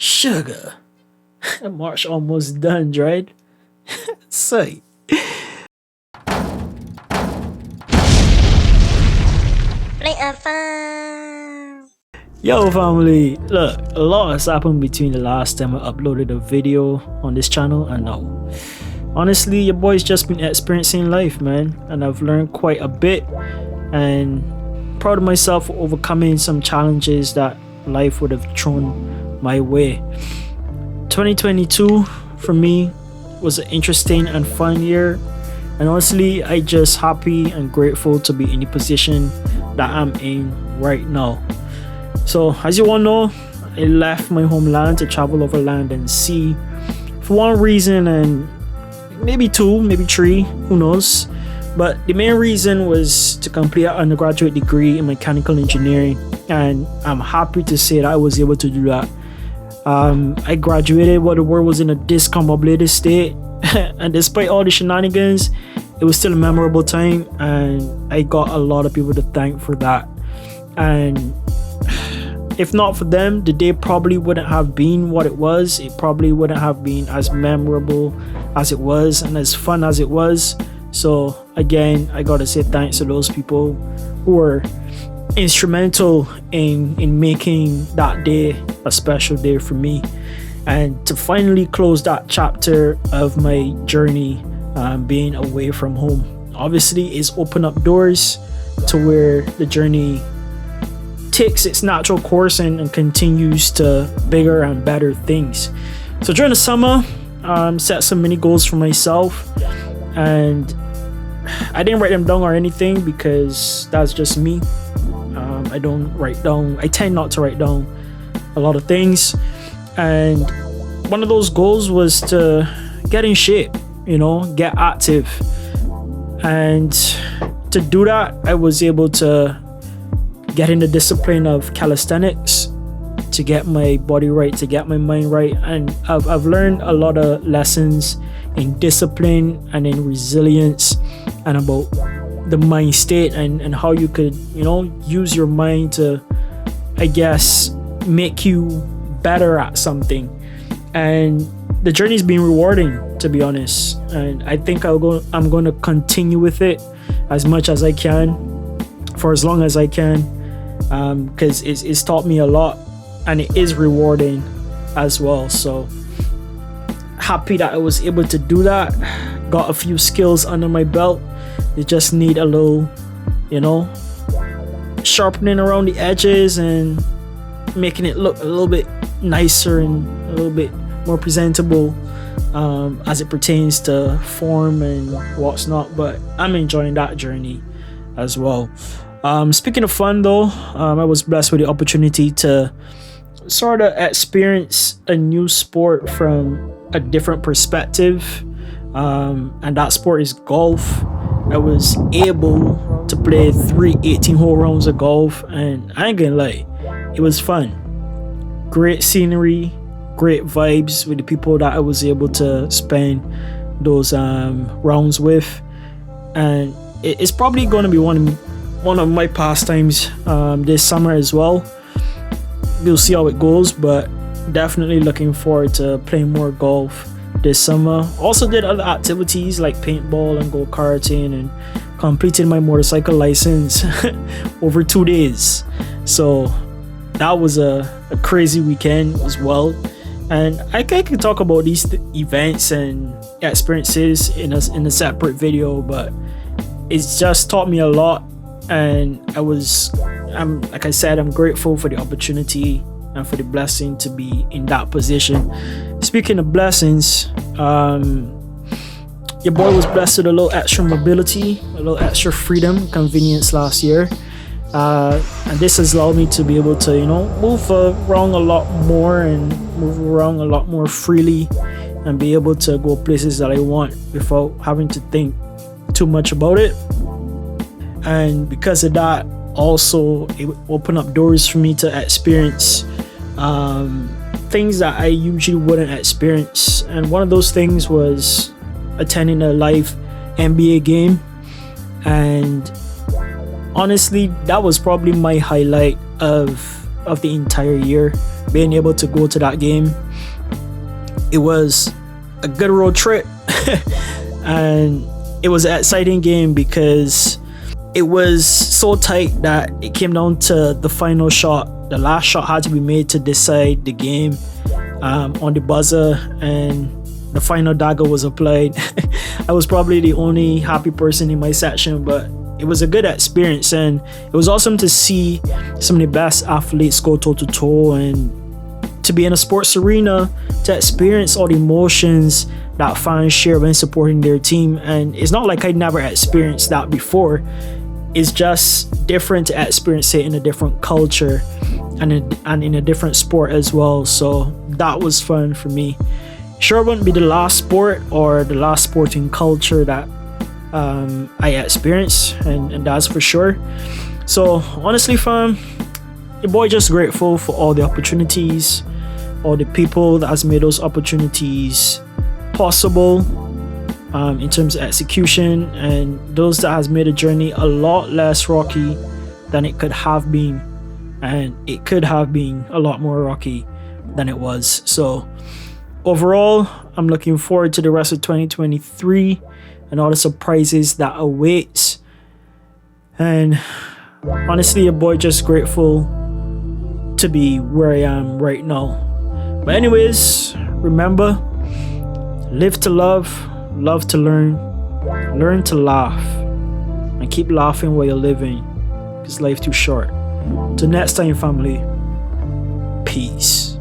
Sugar. March almost done, right? Say. Play a fun. Yo family, look, a lot has happened between the last time I uploaded a video on this channel and now. Honestly, your boy's just been experiencing life, man, and I've learned quite a bit and proud of myself for overcoming some challenges that life would have thrown my way. 2022 for me was an interesting and fun year, and honestly, I just happy and grateful to be in the position that I'm in right now. So, as you all know, I left my homeland to travel over land and sea for one reason and maybe two, maybe three, who knows. But the main reason was to complete an undergraduate degree in mechanical engineering, and I'm happy to say that I was able to do that. I graduated while the world was in a discombobulated state, and despite all the shenanigans, it was still a memorable time, and I got a lot of people to thank for that. And if not for them, the day probably wouldn't have been what it was. It probably wouldn't have been as memorable as it was and as fun as it was. So again, I gotta say thanks to those people who were instrumental in making that day a special day for me, and to finally close that chapter of my journey, being away from home. Obviously, it's opened up doors to where the journey takes its natural course and continues to bigger and better things. So during the summer, set some mini goals for myself, and I didn't write them down or anything because that's just me. I tend not to write down a lot of things, and one of those goals was to get in shape, get active. And to do that, I was able to get in the discipline of calisthenics to get my body right, to get my mind right. And I've learned a lot of lessons in discipline and in resilience and about the mind state and how you could, use your mind to, I guess, make you better at something. And the journey's been rewarding, to be honest. And I think I'm going to continue with it as much as I can, for as long as I can. Because it's taught me a lot and it is rewarding as well. So happy that I was able to do that. Got a few skills under my belt. They just need a little, sharpening around the edges and making it look a little bit nicer and a little bit more presentable, as it pertains to form and what's not. But I'm enjoying that journey as well. Speaking of fun though, I was blessed with the opportunity to sort of experience a new sport from a different perspective, and that sport is golf. I was able to play 3 18-hole rounds of golf, and I ain't gonna lie, it was fun. Great scenery, great vibes with the people that I was able to spend those rounds with, and it's probably going to be one of my pastimes this summer as well. We'll see how it goes, but definitely looking forward to playing more golf this summer. Also did other activities like paintball and go-karting, and completed my motorcycle license over 2 days. So that was a crazy weekend as well. And I could talk about these events and experiences in a separate video, but it's just taught me a lot. And I'm like I said, I'm grateful for the opportunity and for the blessing to be in that position. Speaking of blessings, your boy was blessed with a little extra mobility, a little extra freedom, convenience last year. And this has allowed me to be able to, move around a lot more and move around a lot more freely and be able to go places that I want without having to think too much about it. And because of that, also it opened up doors for me to experience things that I usually wouldn't experience. And one of those things was attending a live NBA game. And honestly, that was probably my highlight of of the entire year, being able to go to that game. It was a good road trip and it was an exciting game because it was so tight that it came down to the final shot. The last shot had to be made to decide the game on the buzzer, and the final dagger was applied. I was probably the only happy person in my section, but it was a good experience, and it was awesome to see some of the best athletes go toe to toe, and to be in a sports arena to experience all the emotions that fans share when supporting their team. And it's not like I'd never experienced that before. It's just different to experience it in a different culture and in a different sport as well. So that was fun for me. Sure, it wouldn't be the last sport or the last sporting culture that I experienced, and that's for sure. So honestly, fam, your boy just grateful for all the opportunities, all the people that has made those opportunities possible, in terms of execution, and those that has made the journey a lot less rocky than it could have been, and it could have been a lot more rocky than it was. So overall, I'm looking forward to the rest of 2023 and all the surprises that awaits. And honestly, your boy just grateful to be where I am right now. But anyways, remember, live to love, love to learn, learn to laugh, and keep laughing while you're living, because life's too short. Till next time, family, peace.